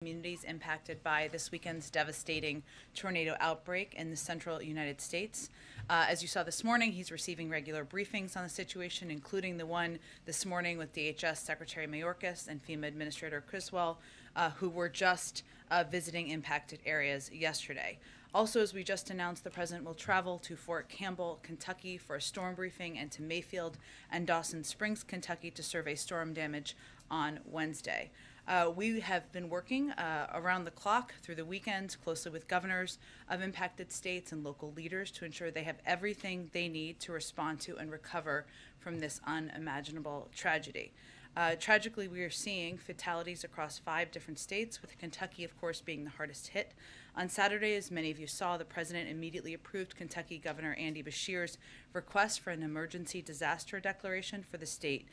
Communities impacted by this weekend's devastating tornado outbreak in the central United States. As you saw this morning, he's receiving regular briefings on the situation, including the one this morning with DHS Secretary Mayorkas and FEMA Administrator Criswell, who were just visiting impacted areas yesterday. Also, as we just announced, the president will travel to Fort Campbell, Kentucky for a storm briefing and to Mayfield and Dawson Springs, Kentucky to survey storm damage on Wednesday. We have been working around the clock through the weekend closely with governors of impacted states and local leaders to ensure they have everything they need to respond to and recover from this unimaginable tragedy. Tragically, we are seeing fatalities across 5 different states, with Kentucky, of course, being the hardest hit. On Saturday, as many of you saw, the president immediately approved Kentucky Governor Andy Beshear's request for an emergency disaster declaration for the state,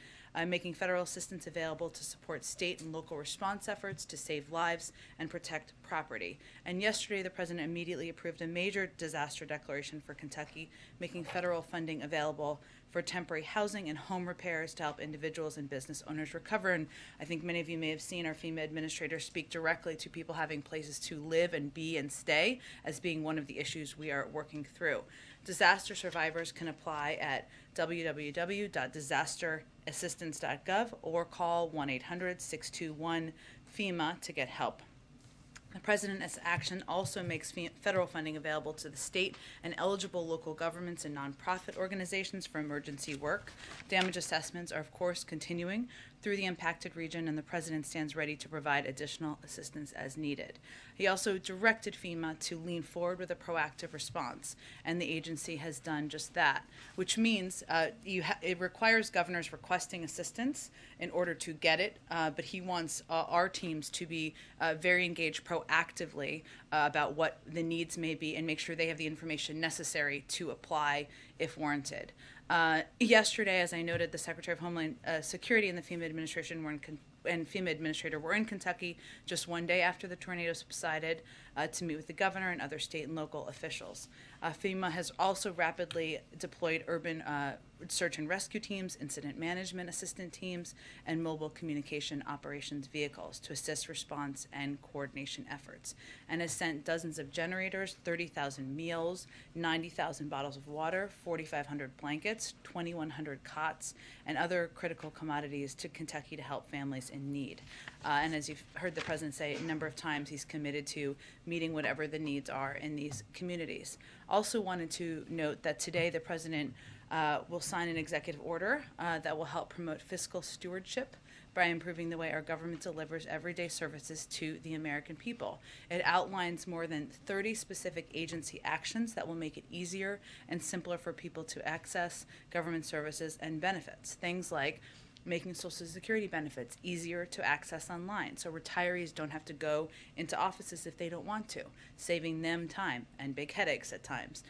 making federal assistance available to support state and local response efforts to save lives and protect property. And yesterday, the president immediately approved a major disaster declaration for Kentucky, making federal funding available for temporary housing and home repairs to help individuals and business owners recover. And I think many of you may have seen our FEMA administrator speak directly to people having places to live and be and stay as being one of the issues we are working through. Disaster survivors can apply at www.disasterassistance.gov or call 1-800-621-FEMA to get help. The President's action also makes federal funding available to the state and eligible local governments and nonprofit organizations for emergency work. Damage assessments are, of course, continuing through the impacted region, and the President stands ready to provide additional assistance as needed. He also directed FEMA to lean forward with a proactive response, and the agency has done just that, which means it requires governors requesting assistance in order to get it, but he wants our teams to be very engaged proactively about what the needs may be and make sure they have the information necessary to apply if warranted. Yesterday, as I noted, the Secretary of Homeland Security and the FEMA administration and FEMA administrator were in Kentucky just one day after the tornado subsided to meet with the governor and other state and local officials. FEMA has also rapidly deployed urban search and rescue teams, incident management assistant teams, and mobile communication operations vehicles to assist response and coordination efforts, and has sent dozens of generators, 30,000 meals, 90,000 bottles of water, 4,500 blankets, 2,100 cots, and other critical commodities to Kentucky to help families in need. And as you've heard the president say a number of times, he's committed to meeting whatever the needs are in these communities. Also wanted to note that today the president will sign an executive order that will help promote fiscal stewardship by improving the way our government delivers everyday services to the American people. It outlines more than 30 specific agency actions that will make it easier and simpler for people to access government services and benefits. Things like making Social Security benefits easier to access online so retirees don't have to go into offices if they don't want to, saving them time and big headaches at times.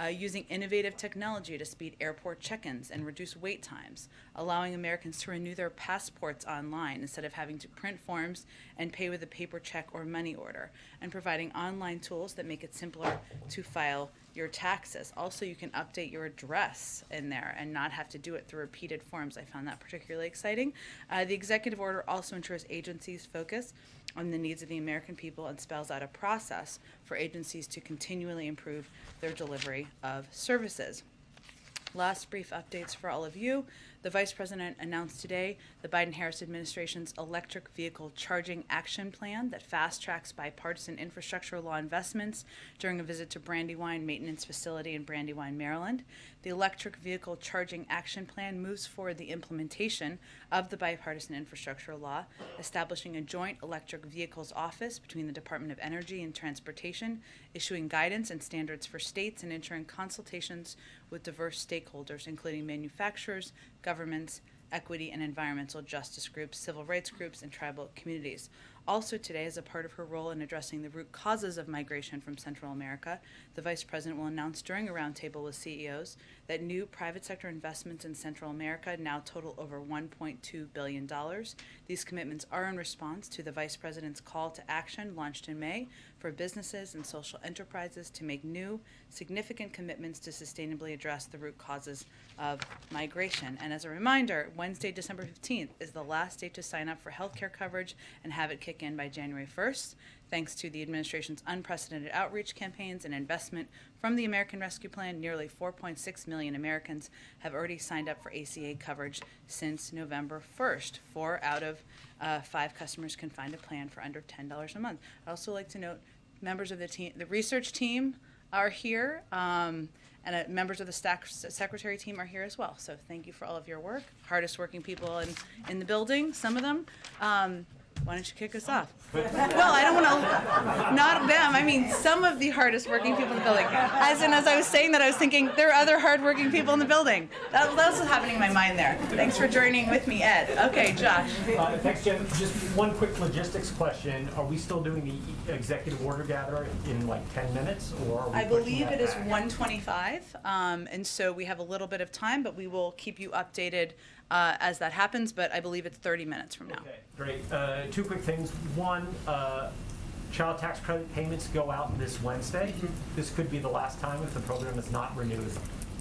Using innovative technology to speed airport check-ins and reduce wait times, allowing Americans to renew their passports online instead of having to print forms and pay with a paper check or money order, and providing online tools that make it simpler to file your taxes. Also, you can update your address in there and not have to do it through repeated forms. I found that particularly exciting. The executive order also ensures agencies focus on the needs of the American people and spells out a process for agencies to continually improve their delivery of services. Last brief updates for all of you. The Vice President announced today the Biden-Harris administration's electric vehicle charging action plan that fast-tracks bipartisan infrastructure law investments during a visit to Brandywine Maintenance Facility in Brandywine, Maryland. The electric vehicle charging action plan moves forward the implementation of the bipartisan infrastructure law, establishing a joint electric vehicles office between the Department of Energy and Transportation, issuing guidance and standards for states, and ensuring consultations with diverse stakeholders, including manufacturers, governments, equity and environmental justice groups, civil rights groups, and tribal communities. Also today, as a part of her role in addressing the root causes of migration from Central America, the Vice President will announce during a roundtable with CEOs that new private sector investments in Central America now total over $1.2 billion. These commitments are in response to the Vice President's call to action launched in May for businesses and social enterprises to make new, significant commitments to sustainably address the root causes of migration. And as a reminder, Wednesday, December 15th is the last day to sign up for health care coverage and have it kick kick in by January 1st, thanks to the administration's unprecedented outreach campaigns and investment from the American Rescue Plan. Nearly 4.6 million Americans have already signed up for ACA coverage since November 1st. 4 out of 5 customers can find a plan for under $10 a month. I'd also like to note members of the team, the research team are here, and members of the secretary team are here as well. So thank you for all of your work. Hardest working people in the building, some of them. Why don't you kick us off? Well, I don't want to, not them, I mean some of the hardest working people in the building. As I was saying that, I was thinking there are other hard working people in the building. That was happening in my mind there. Thanks for joining with me, Ed. Okay, Josh. Thanks, Jen. Just one quick logistics question. Are we still doing the executive order gather in like 10 minutes? Or are we I believe it is back? 1:25, and so we have a little bit of time, but we will keep you updated as that happens, but I believe it's 30 minutes from now. Okay, great. 2 quick things. One, child tax credit payments go out this Wednesday. This could be the last time if the program is not renewed.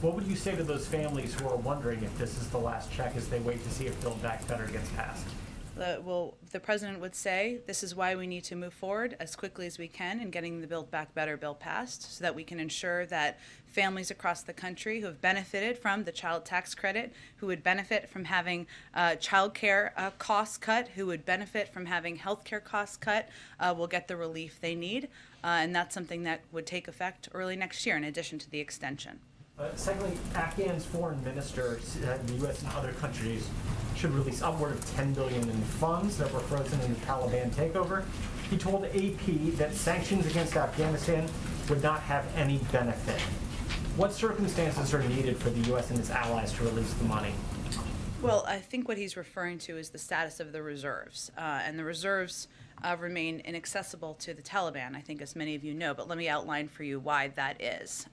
What would you say to those families who are wondering if this is the last check as they wait to see if Buildback Better gets passed? Well, the president would say this is why we need to move forward as quickly as we can in getting the Buildback Better bill passed so that we can ensure that families across the country who have benefited from the child tax credit, who would benefit from having child care costs cut, who would benefit from having health care costs cut, will get the relief they need. And that's something that would take effect early next year in addition to the extension. Secondly, Afghan's foreign minister said the U.S. and other countries should release upward of $10 billion in funds that were frozen in the Taliban takeover. He told AP that sanctions against Afghanistan would not have any benefit. What circumstances are needed for the U.S. and its allies to release the money? Well, I think what he's referring to is the status of the reserves, and the reserves remain inaccessible to the Taliban, I think, as many of you know, but let me outline for you why that is.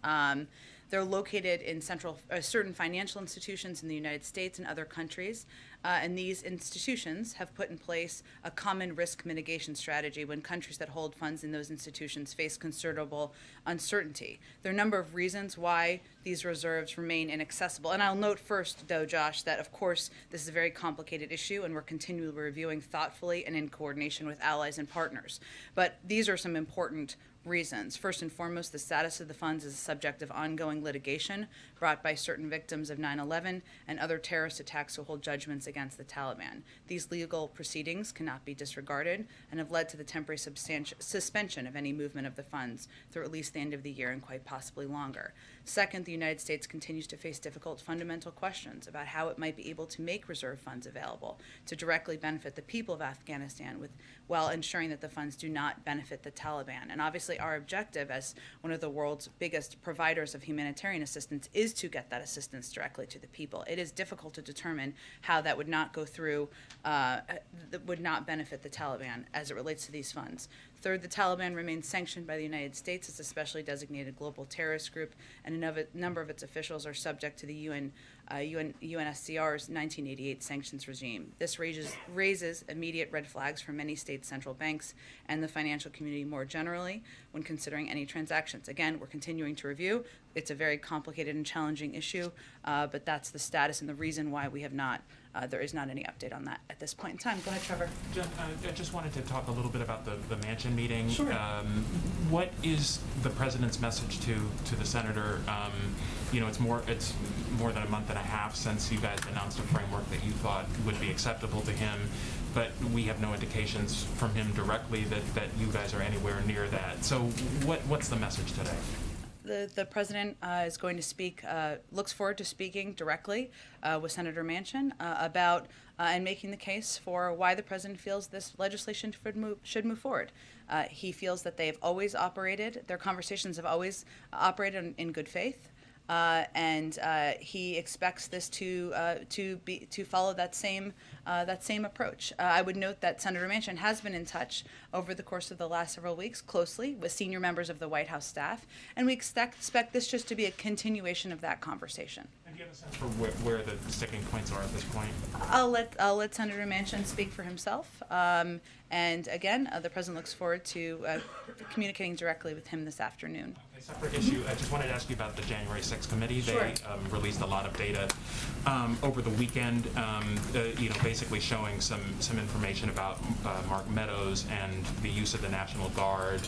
They're located in certain financial institutions in the United States and other countries, and these institutions have put in place a common risk mitigation strategy when countries that hold funds in those institutions face considerable uncertainty. There are a number of reasons why these reserves remain inaccessible. And I'll note first, though, Josh, that of course this is a very complicated issue and we're continually reviewing thoughtfully and in coordination with allies and partners. But these are some important reasons. First and foremost, the status of the funds is a subject of ongoing litigation brought by certain victims of 9/11 and other terrorist attacks who hold judgments against the Taliban. These legal proceedings cannot be disregarded and have led to the temporary suspension of any movement of the funds through at least the end of the year and quite possibly longer. Second, the United States continues to face difficult fundamental questions about how it might be able to make reserve funds available to directly benefit the people of Afghanistan while ensuring that the funds do not benefit the Taliban. And obviously our objective as one of the world's biggest providers of humanitarian assistance is to get that assistance directly to the people. It is difficult to determine how that would not go through, that would not benefit the Taliban as it relates to these funds. Third, the Taliban remains sanctioned by the United States as a specially designated global terrorist group, and a number of its officials are subject to the UNSCR's 1988 sanctions regime. This raises immediate red flags for many state central banks and the financial community more generally when considering any transactions. Again, we're continuing to review. It's a very complicated and challenging issue, but that's the status and the reason why we have not. There is not any update on that at this point in time. Go ahead, Trevor. Jen, I just wanted to talk a little bit about the Manchin meeting. Sure. What is the president's message to the senator? It's more than a month and a half since you guys announced a framework that you thought would be acceptable to him, but we have no indications from him directly that you guys are anywhere near that. So what's the message today? The president is going to speak, looks forward to speaking directly with Senator Manchin about and making the case for why the president feels this legislation should move forward. He feels that they have always operated, their conversations have always operated in good faith. And he expects this to follow that same approach. I would note that Senator Manchin has been in touch over the course of the last several weeks closely with senior members of the White House staff, and we expect this just to be a continuation of that conversation. And do you have a sense for where the sticking points are at this point? I'll let Senator Manchin speak for himself. And again, the president looks forward to communicating directly with him this afternoon. Okay, separate issue. I just wanted to ask you about the January 6th committee. Sure. They released a lot of data over the weekend, basically showing some information about Mark Meadows and the use of the National Guard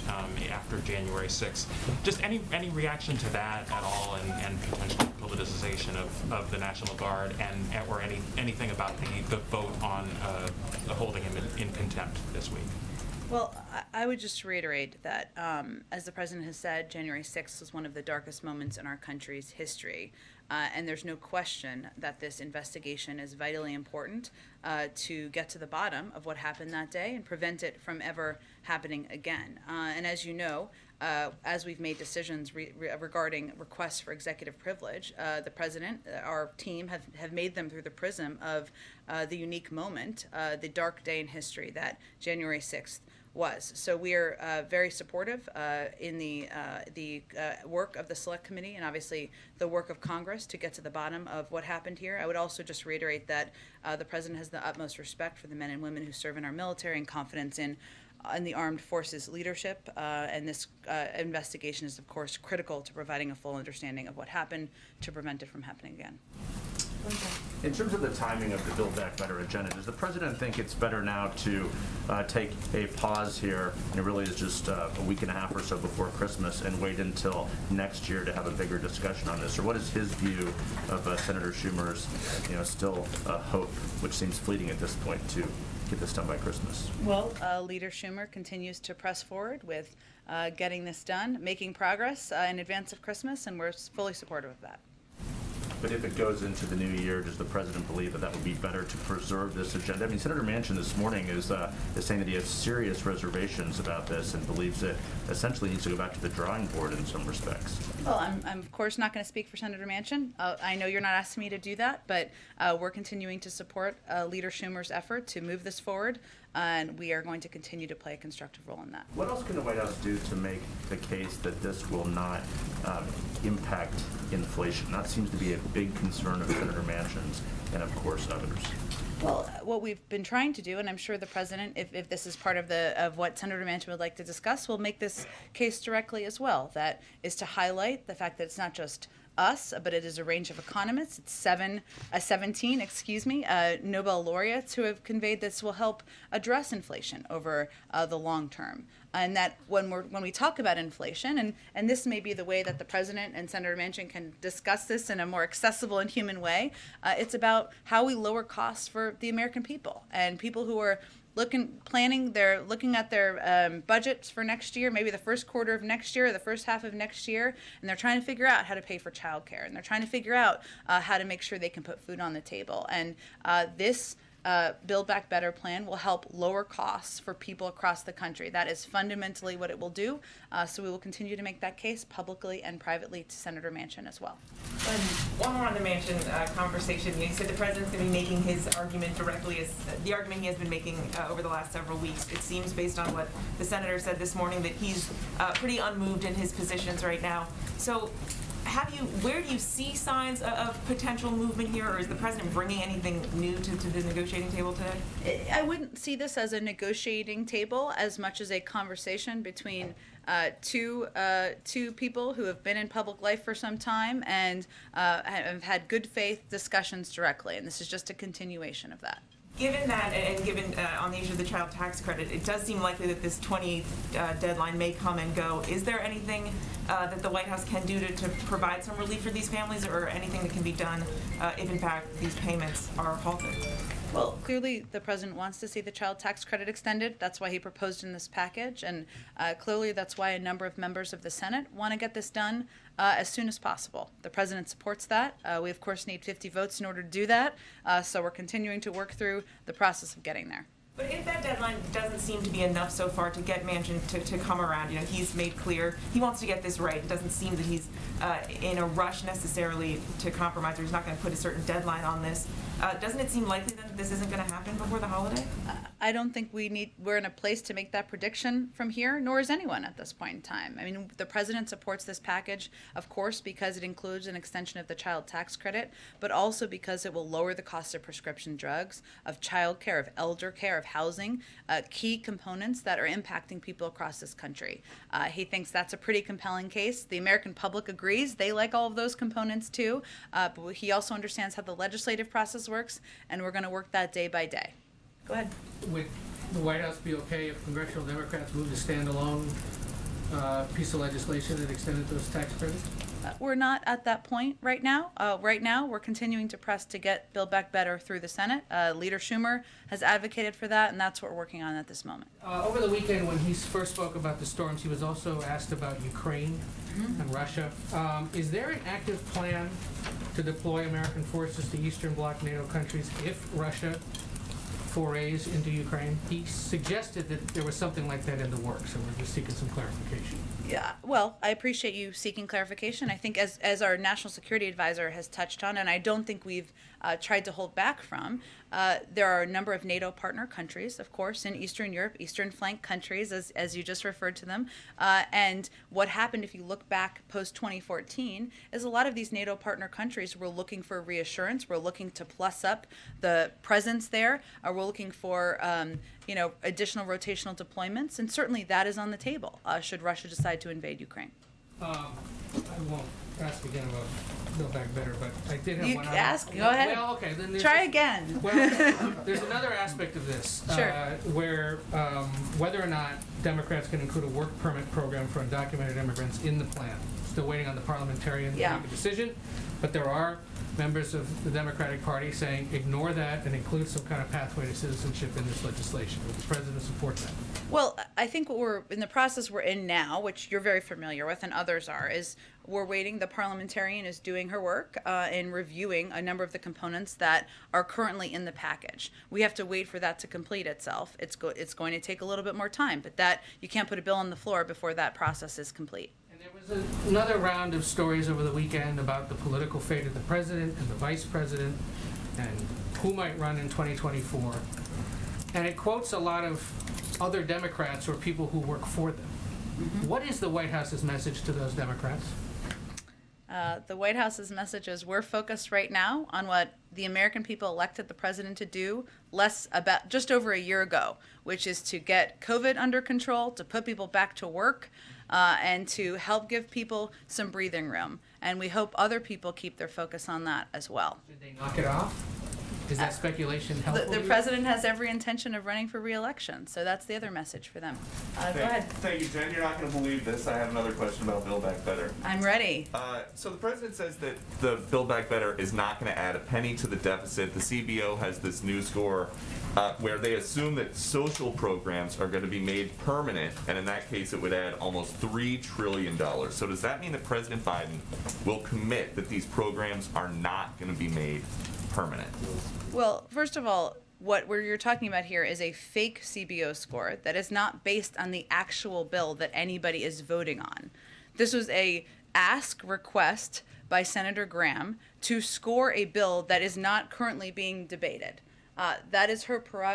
after January 6th. Just any reaction to that at all, and potential politicization of the National Guard, or anything about the vote on holding him in contempt this week? Well, I would just reiterate that, as the president has said, January 6th was one of the darkest moments in our country's history. And there's no question that this investigation is vitally important to get to the bottom of what happened that day and prevent it from ever happening again. And as you know, as we've made decisions regarding requests for executive privilege, the president, our team have made them through the prism of the unique moment, the dark day in history that January 6th was. So we are very supportive in the work of the Select Committee and obviously the work of Congress to get to the bottom of what happened here. I would also just reiterate that the president has the utmost respect for the men and women who serve in our military and confidence in the armed forces leadership, and this investigation is, of course, critical to providing a full understanding of what happened to prevent it from happening again. In terms of the timing of the Buildback Better agenda, does the president think it's better now to take a pause here, and it really is just a week and a half or so before Christmas, and wait until next year to have a bigger discussion on this? Or what is his view of Senator Schumer's, still hope, which seems fleeting at this point, to get this done by Christmas? Well, Leader Schumer continues to press forward with getting this done, making progress in advance of Christmas, and we're fully supportive of that. But if it goes into the new year, does the president believe that would be better to preserve this agenda? I mean, Senator Manchin this morning is saying that he has serious reservations about this and believes it essentially needs to go back to the drawing board in some respects. Well, I'm of course not going to speak for Senator Manchin. I know you're not asking me to do that, but we're continuing to support Leader Schumer's effort to move this forward, and we are going to continue to play a constructive role in that. What else can the White House do to make the case that this will not impact inflation? That seems to be a big concern of Senator Manchin's and, of course, others. Well, what we've been trying to do, and I'm sure the president, if this is part of what Senator Manchin would like to discuss, will make this case directly as well. That is to highlight the fact that it's not just us, but it is a range of economists. It's 17 Nobel laureates who have conveyed this will help address inflation over the long term. And that when we talk about inflation, and this may be the way that the president and Senator Manchin can discuss this in a more accessible and human way, it's about how we lower costs for the American people and people who are looking at their budgets for next year, maybe the first quarter of next year or the first half of next year, and they're trying to figure out how to pay for childcare, and they're trying to figure out how to make sure they can put food on the table. And this Build Back Better plan will help lower costs for people across the country. That is fundamentally what it will do. So we will continue to make that case publicly and privately to Senator Manchin as well. One more on the Manchin conversation. You said the president's going to be making his argument directly as the argument he has been making over the last several weeks. It seems, based on what the senator said this morning, that he's pretty unmoved in his positions right now. So where do you see signs of potential movement here, or is the president bringing anything new to the negotiating table today? I wouldn't see this as a negotiating table as much as a conversation between two people who have been in public life for some time and have had good faith discussions directly, and this is just a continuation of that. Given that, and given on the issue of the child tax credit, it does seem likely that this 28th deadline may come and go. Is there anything that the White House can do to provide some relief for these families, or anything that can be done if, in fact, these payments are halted? Well, clearly the president wants to see the child tax credit extended. That's why he proposed in this package, and clearly that's why a number of members of the Senate want to get this done as soon as possible. The president supports that. We, of course, need 50 votes in order to do that, so we're continuing to work through the process of getting there. But if that deadline doesn't seem to be enough so far to get Manchin to come around, he's made clear he wants to get this right. It doesn't seem that he's in a rush necessarily to compromise, or he's not going to put a certain deadline on this. Doesn't it seem likely then that this isn't going to happen before the holiday? I don't think we're in a place to make that prediction from here, nor is anyone at this point in time. I mean, the president supports this package, of course, because it includes an extension of the child tax credit, but also because it will lower the cost of prescription drugs, of child care, of elder care, of housing, key components that are impacting people across this country. He thinks that's a pretty compelling case. The American public agrees. They like all of those components too, but he also understands how the legislative process works, and we're going to work that day by day. Go ahead. Would the White House be okay if congressional Democrats moved a standalone piece of legislation that extended those tax credits? We're not at that point right now. Right now, we're continuing to press to get Buildback Better through the Senate. Leader Schumer has advocated for that, and that's what we're working on at this moment. Over the weekend, when he first spoke about the storms, he was also asked about Ukraine and Russia. Is there an active plan to deploy American forces to Eastern Bloc NATO countries if Russia forays into Ukraine? He suggested that there was something like that in the works, and we're just seeking some clarification. Yeah, well, I appreciate you seeking clarification. I think as our national security advisor has touched on, and I don't think we've tried to hold back from, there are a number of NATO partner countries, of course, in Eastern Europe, Eastern flank countries, as you just referred to them. And what happened, if you look back post-2014, is a lot of these NATO partner countries were looking for reassurance. We're looking to plus up the presence there. We're looking for additional rotational deployments, and certainly that is on the table should Russia decide to invade Ukraine. I won't ask again about Buildback Better, but I did have You one. ask. Go ahead. Well, okay. Then Try again. Well, there's another aspect of this Sure. where whether or not Democrats can include a work permit program for undocumented immigrants in the plan. Still waiting on the parliamentarian to make a decision, but there are members of the Democratic Party saying ignore that and include some kind of pathway to citizenship in this legislation. Would the president support that? Well, I think what we're in the process we're in now, which you're very familiar with and others are, is we're waiting. The parliamentarian is doing her work in reviewing a number of the components that are currently in the package. We have to wait for that to complete itself. It's going to take a little bit more time, but that you can't put a bill on the floor before that process is complete. There was another round of stories over the weekend about the political fate of the president and the vice president and who might run in 2024. And it quotes a lot of other Democrats or people who work for them. Mm-hmm. What is the White House's message to those Democrats? The White House's message is we're focused right now on what the American people elected the president to do just over a year ago, which is to get COVID under control, to put people back to work, and to help give people some breathing room. And we hope other people keep their focus on that as well. Did they knock it off? Is that speculation helpful? The president has every intention of running for re-election, so that's the other message for them. Go ahead. Thank you, Jen. You're not going to believe this. I have another question about Buildback Better. I'm ready. So the president says that the Buildback Better is not going to add a penny to the deficit. The CBO has this new score where they assume that social programs are going to be made permanent, and in that case it would add almost $3 trillion. So does that mean that President Biden will commit that these programs are not going to be made permanent? Well, first of all, what you're talking about here is a fake CBO score that is not based on the actual bill that anybody is voting on. This was a request by Senator Graham to score a bill that is not currently being debated. That is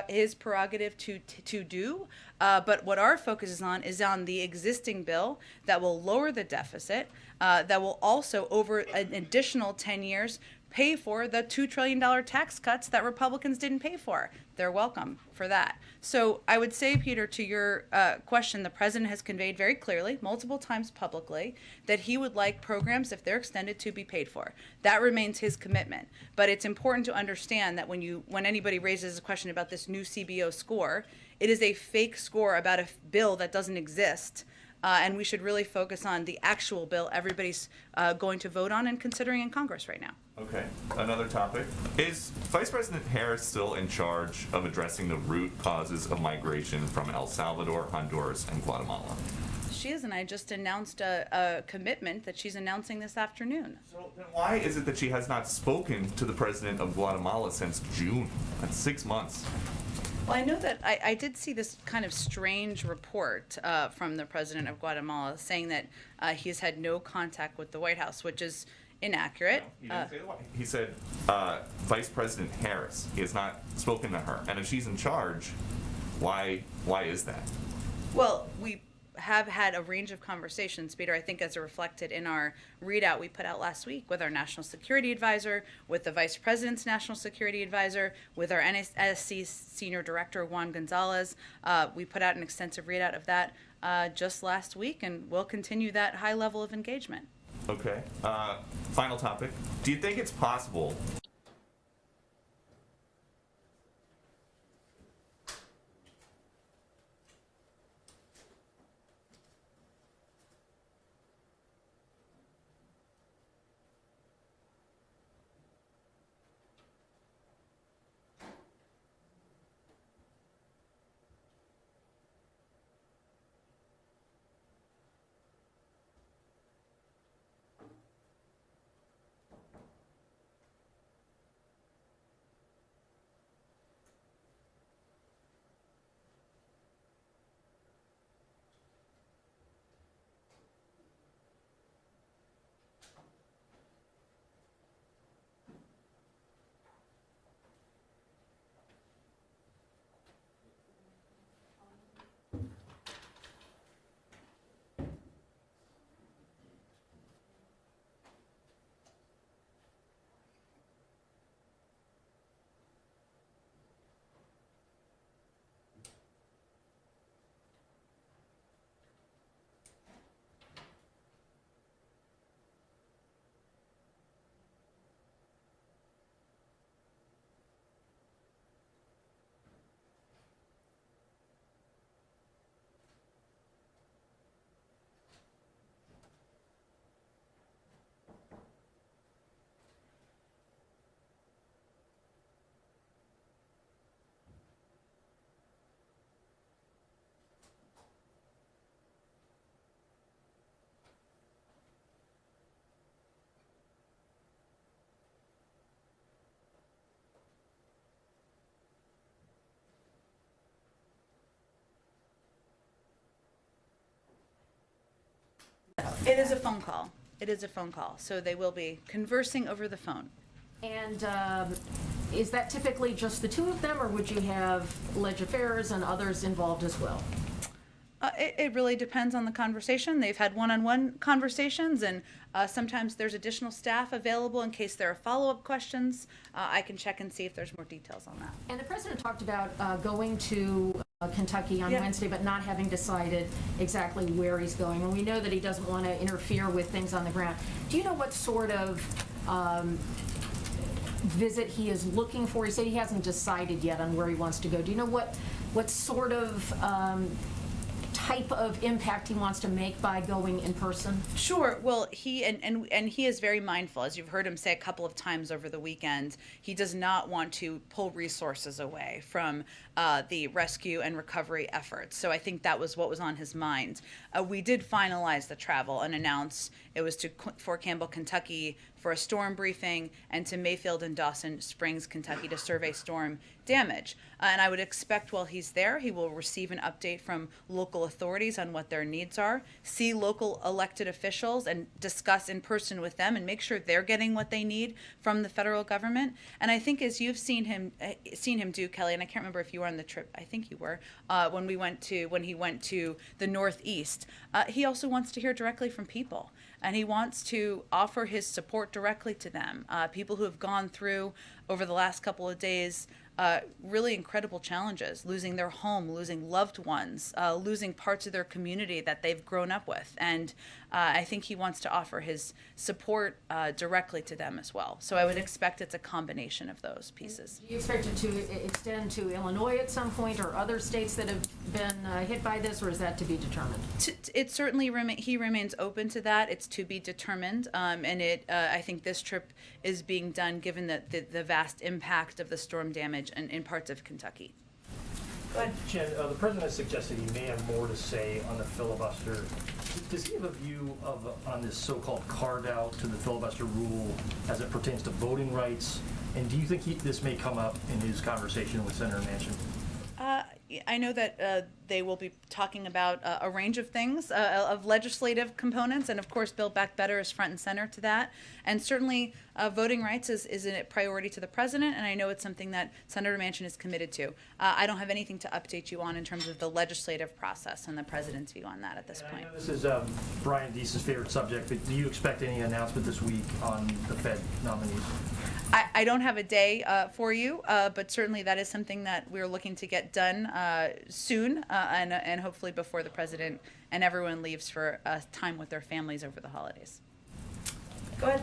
his prerogative to do. But what our focus is on the existing bill that will lower the deficit, that will also, over an additional 10 years, pay for the $2 trillion tax cuts that Republicans didn't pay for. They're welcome for that. So I would say, Peter, to your question, the president has conveyed very clearly, multiple times publicly, that he would like programs, if they're extended, to be paid for. That remains his commitment. But it's important to understand that when anybody raises a question about this new CBO score, it is a fake score about a bill that doesn't exist. And we should really focus on the actual bill everybody's going to vote on and considering in Congress right now. Okay, another topic. Is Vice President Harris still in charge of addressing the root causes of migration from El Salvador, Honduras, and Guatemala? She is, and I just announced a commitment that she's announcing this afternoon. So then why is it that she has not spoken to the president of Guatemala since June? That's 6 months. Well, I know that I did see this kind of strange report from the president of Guatemala saying that he has had no contact with the White House, which is inaccurate. He didn't say why. He said Vice President Harris. He has not spoken to her. And if she's in charge, why is that? Well, we have had a range of conversations, Peter, I think as reflected in our readout we put out last week with our National Security Advisor, with the Vice President's National Security Advisor, with our NSC Senior Director, Juan Gonzalez. We put out an extensive readout of that just last week, and we'll continue that high level of engagement. Okay. Final topic. Do you think it's possible It is a phone call. It is a phone call. So they will be conversing over the phone. And is that typically just the two of them, or would you have Ledge Affairs and others involved as well? It really depends on the conversation. They've had one-on-one conversations, and sometimes there's additional staff available in case there are follow-up questions. I can check and see if there's more details on that. And the president talked about going to Kentucky on Yeah. Wednesday, but not having decided exactly where he's going. And we know that he doesn't want to interfere with things on the ground. Do you know what sort of visit he is looking for? He said he hasn't decided yet on where he wants to go. Do you know what sort of type of impact he wants to make by going in person? Sure. Well, he and he is very mindful, as you've heard him say a couple of times over the weekend. He does not want to pull resources away from the rescue and recovery efforts. So I think that was what was on his mind. We did finalize the travel and announce it was to Fort Campbell, Kentucky, for a storm briefing, and to Mayfield and Dawson Springs, Kentucky, to survey storm damage. And I would expect while he's there, he will receive an update from local authorities on what their needs are, see local elected officials and discuss in person with them and make sure they're getting what they need from the federal government. And I think as you've seen him do, Kelly, and I can't remember if you were on the trip, I think you were, when he went to the Northeast, he also wants to hear directly from people. And he wants to offer his support directly to them, people who have gone through over the last couple of days really incredible challenges, losing their home, losing loved ones, losing parts of their community that they've grown up with. And I think he wants to offer his support directly to them as well. So I would expect it's a combination of those pieces. Do you expect it to extend to Illinois at some point, or other states that have been hit by this, or is that to be determined? It certainly he remains open to that. It's to be determined, and I think this trip is being done given the vast impact of the storm damage in parts of Kentucky. Jen, the president has suggested he may have more to say on the filibuster. Does he have a view on this so-called carve-out to the filibuster rule as it pertains to voting rights? And do you think this may come up in his conversation with Senator Manchin? I know that they will be talking about a range of things, of legislative components, and of course, Build Back Better is front and center to that. And certainly, voting rights is a priority to the president, and I know it's something that Senator Manchin is committed to. I don't have anything to update you on in terms of the legislative process and the president's view on that at this point. I know this is Brian Deese's favorite subject, but do you expect any announcement this week on the Fed nominees? I don't have a day for you, but certainly that is something that we're looking to get done soon, and hopefully before the president and everyone leaves for time with their families over the holidays. Go ahead.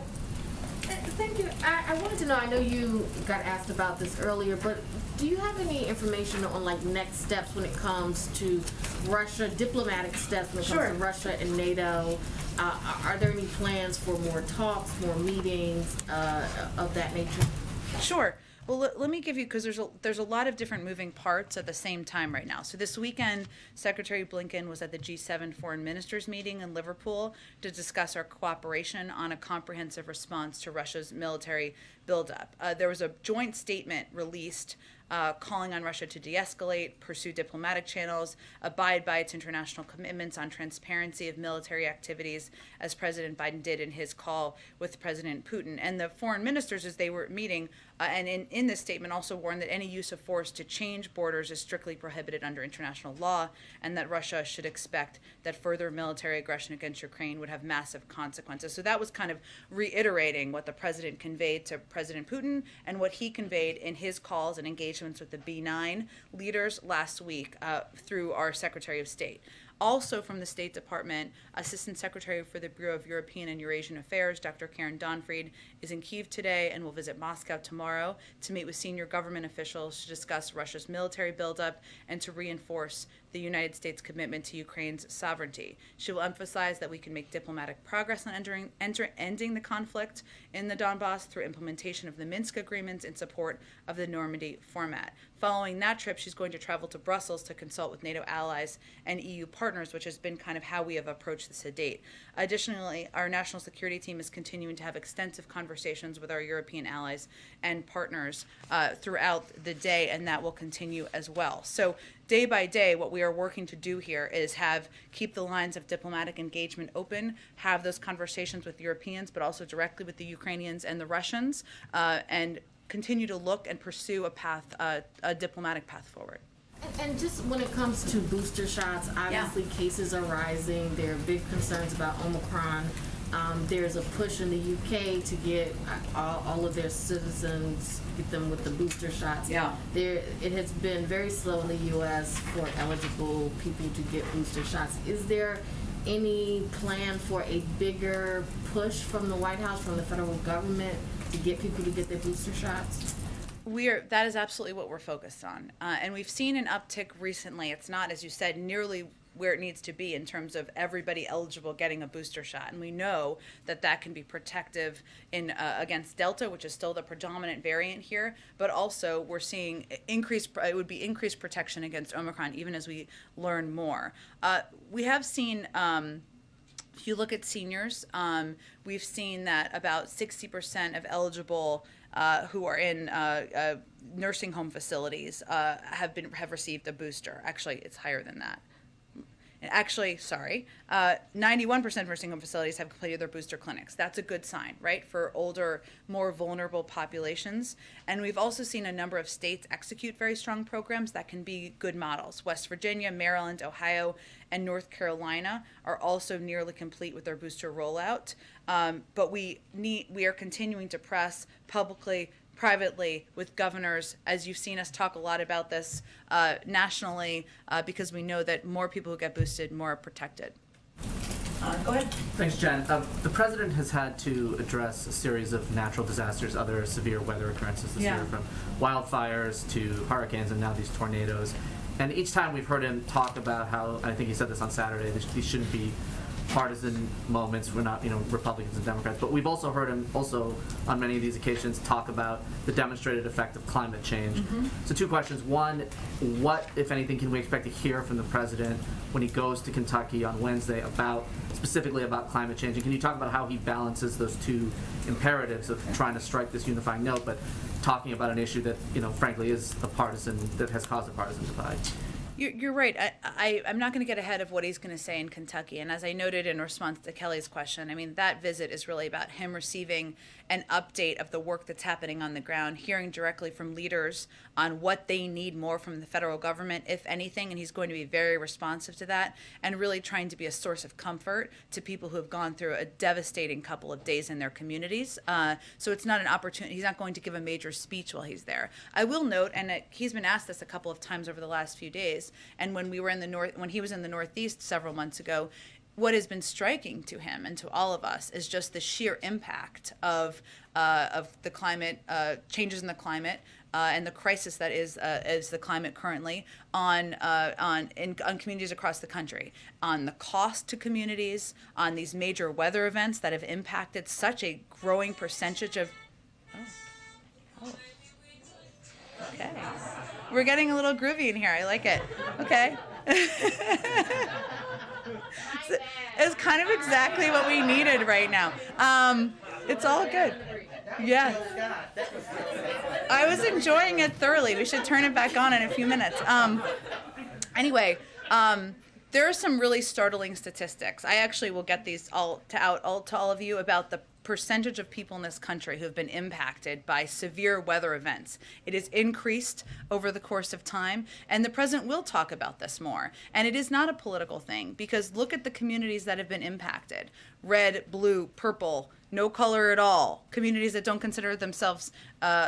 Thank you. I wanted to know, I know you got asked about this earlier, but do you have any information on like next steps when it comes to Russia, diplomatic steps when it comes to Russia and NATO? Are there any plans for more talks, more meetings of that nature? Sure. Well, let me give you, because there's a lot of different moving parts at the same time right now. So this weekend, Secretary Blinken was at the G7 foreign ministers meeting in Liverpool to discuss our cooperation on a comprehensive response to Russia's military buildup. There was a joint statement released calling on Russia to de-escalate, pursue diplomatic channels, abide by its international commitments on transparency of military activities, as President Biden did in his call with President Putin. And the foreign ministers, as they were meeting, and in this statement also warned that any use of force to change borders is strictly prohibited under international law, and that Russia should expect that further military aggression against Ukraine would have massive consequences. So that was kind of reiterating what the president conveyed to President Putin and what he conveyed in his calls and engagements with the B9 leaders last week through our Secretary of State. Also from the State Department, Assistant Secretary for the Bureau of European and Eurasian Affairs, Dr. Karen Donfried, is in Kyiv today and will visit Moscow tomorrow to meet with senior government officials to discuss Russia's military buildup and to reinforce the United States' commitment to Ukraine's sovereignty. She will emphasize that we can make diplomatic progress on ending the conflict in the Donbass through implementation of the Minsk agreements in support of the Normandy format. Following that trip, she's going to travel to Brussels to consult with NATO allies and EU partners, which has been kind of how we have approached this to date. Additionally, our national security team is continuing to have extensive conversations with our European allies and partners throughout the day, and that will continue as well. So day by day, what we are working to do here is keep the lines of diplomatic engagement open, have those conversations with Europeans, but also directly with the Ukrainians and the Russians, and continue to look and pursue a diplomatic path forward. And just when it comes to booster shots, obviously cases are rising. There are big concerns about Omicron. There's a push in the UK to get all of their citizens, get them with the booster shots. It has been very slow in the US for eligible people to get booster shots. Is there any plan for a bigger push from the White House, from the federal government, to get people to get their booster shots? That is absolutely what we're focused on. And we've seen an uptick recently. It's not, as you said, nearly where it needs to be in terms of everybody eligible getting a booster shot. And we know that can be protective against Delta, which is still the predominant variant here, but also we're seeing increased protection against Omicron, even as we learn more. We have seen, if you look at seniors, we've seen that about 60% of eligible who are in nursing home facilities have received a booster. Actually, it's higher than that. 91% of nursing home facilities have completed their booster clinics. That's a good sign, right, for older, more vulnerable populations. And we've also seen a number of states execute very strong programs that can be good models. West Virginia, Maryland, Ohio, and North Carolina are also nearly complete with their booster rollout. But we are continuing to press publicly, privately, with governors, as you've seen us talk a lot about this nationally, because we know that more people who get boosted, more are protected. Go ahead. Thanks, Jen. The president has had to address a series of natural disasters, other severe weather occurrences this year, from wildfires to hurricanes and now these tornadoes. And each time we've heard him talk about how, I think he said this on Saturday, these shouldn't be partisan moments. We're not, Republicans and Democrats, but we've also heard him on many of these occasions talk about the demonstrated effect of climate change. Mm-hmm. So 2 questions. One, what, if anything, can we expect to hear from the president when he goes to Kentucky on Wednesday specifically about climate change? And can you talk about how he balances those 2 imperatives of trying to strike this unifying note, but talking about an issue that, frankly, is that has caused a partisan divide? You're right. I'm not going to get ahead of what he's going to say in Kentucky. And as I noted in response to Kelly's question, I mean, that visit is really about him receiving an update of the work that's happening on the ground, hearing directly from leaders on what they need more from the federal government, if anything, and he's going to be very responsive to that, and really trying to be a source of comfort to people who have gone through a devastating couple of days in their communities. So it's not an opportunity. He's not going to give a major speech while he's there. I will note, and he's been asked this a couple of times over the last few days, and when we were in the when he was in the Northeast several months ago, what has been striking to him and to all of us is just the sheer impact of the climate changes in the climate and the crisis that is the climate currently on communities across the country, on the cost to communities, on these major weather events that have impacted such a growing percentage of. Okay, we're getting a little groovy in here. I like it. Okay. It's kind of exactly what we needed right now. It's all good. Yeah. I was enjoying it thoroughly. We should turn it back on in a few minutes. Anyway, there are some really startling statistics. I actually will get these out to all of you about the percentage of people in this country who have been impacted by severe weather events. It has increased over the course of time, and the president will talk about this more. And it is not a political thing, because look at the communities that have been impacted. Red, blue, purple, no color at all, communities that don't consider themselves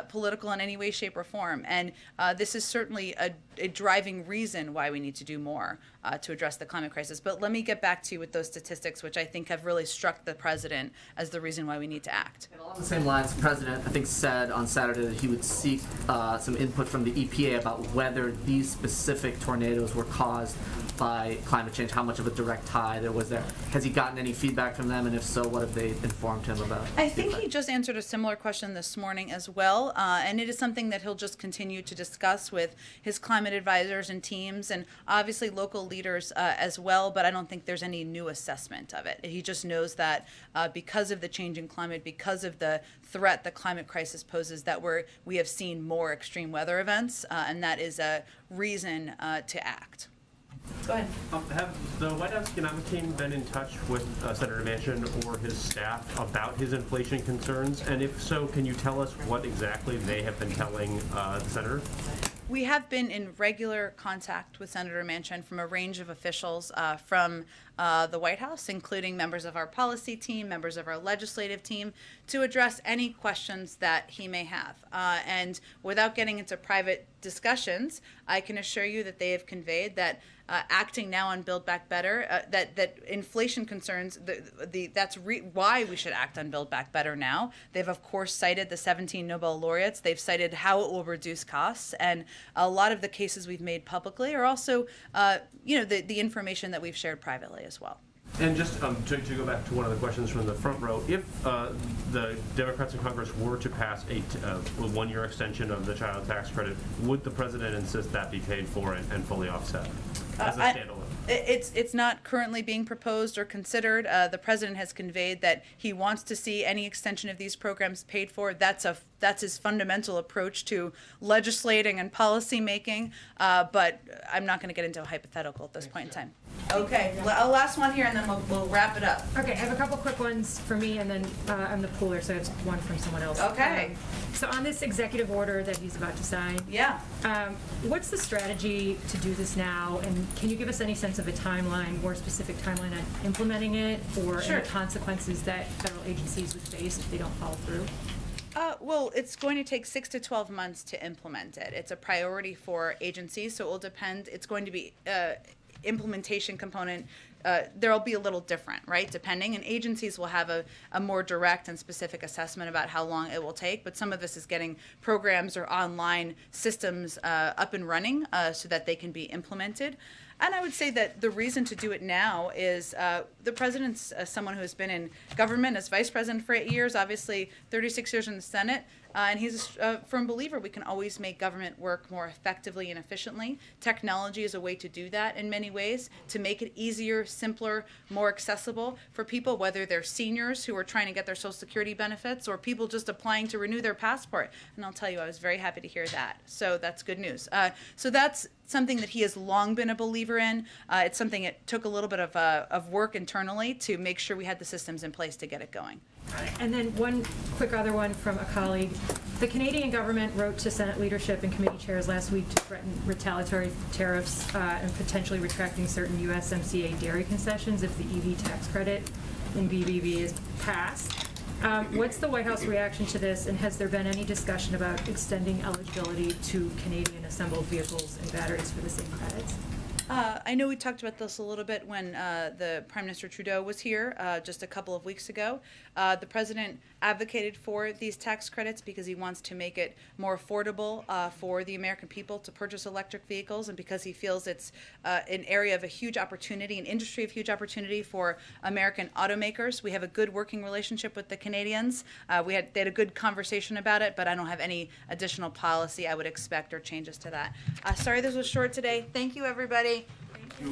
political in any way, shape, or form. And this is certainly a driving reason why we need to do more to address the climate crisis. But let me get back to you with those statistics, which I think have really struck the president as the reason why we need to act. And along the same lines, the president, I think, said on Saturday that he would seek some input from the EPA about whether these specific tornadoes were caused by climate change, how much of a direct tie there was there. Has he gotten any feedback from them, and if so, what have they informed him about? I think he just answered a similar question this morning as well, and it is something that he'll just continue to discuss with his climate advisors and teams, and obviously local leaders as well, but I don't think there's any new assessment of it. He just knows that because of the changing climate, because of the threat the climate crisis poses, that we have seen more extreme weather events, and that is a reason to act. Go ahead. Have the White House economic team been in touch with Senator Manchin or his staff about his inflation concerns? And if so, can you tell us what exactly they have been telling the senator? We have been in regular contact with Senator Manchin from a range of officials from the White House, including members of our policy team, members of our legislative team, to address any questions that he may have. And without getting into private discussions, I can assure you that they have conveyed that acting now on Build Back Better, that inflation concerns, that's why we should act on Build Back Better now. They've, of course, cited the 17 Nobel laureates. They've cited how it will reduce costs. And a lot of the cases we've made publicly are also, the information that we've shared privately as well. And just to go back to one of the questions from the front row, if the Democrats in Congress were to pass a one-year extension of the child tax credit, would the president insist that be paid for and fully offset as a standalone? It's not currently being proposed or considered. The president has conveyed that he wants to see any extension of these programs paid for. That's his fundamental approach to legislating and policy making. But I'm not going to get into a hypothetical at this point in time. Okay, last one here, and then we'll wrap it up. Okay, I have a couple quick ones for me, and then I'm the pooler, so it's one from someone else. Okay. So on this executive order that he's about to sign, yeah, what's the strategy to do this now, and can you give us any sense of a timeline, more specific timeline on implementing it, or Sure. any consequences that federal agencies would face if they don't follow through? Well, it's going to take 6 to 12 months to implement it. It's a priority for agencies, so it will depend. It's going to be implementation component. There'll be a little different, right, depending, and agencies will have a more direct and specific assessment about how long it will take, but some of this is getting programs or online systems up and running so that they can be implemented. And I would say that the reason to do it now is the president's someone who has been in government as vice president for 8 years, obviously 36 years in the Senate, and he's a firm believer we can always make government work more effectively and efficiently. Technology is a way to do that in many ways, to make it easier, simpler, more accessible for people, whether they're seniors who are trying to get their Social Security benefits or people just applying to renew their passport. And I'll tell you, I was very happy to hear that. So that's good news. So that's something that he has long been a believer in. It's something it took a little bit of work internally to make sure we had the systems in place to get it going. And then one quick other one from a colleague. The Canadian government wrote to Senate leadership and committee chairs last week to threaten retaliatory tariffs and potentially retracting certain USMCA dairy concessions if the EV tax credit in BBB is passed. What's the White House reaction to this, and has there been any discussion about extending eligibility to Canadian assembled vehicles and batteries for the same credits? I know we talked about this a little bit when the Prime Minister Trudeau was here just a couple of weeks ago. The President advocated for these tax credits because he wants to make it more affordable for the American people to purchase electric vehicles, and because he feels it's an area of a huge opportunity, an industry of huge opportunity for American automakers. We have a good working relationship with the Canadians. They had a good conversation about it, but I don't have any additional policy I would expect or changes to that. Sorry this was short today. Thank you, everybody. No,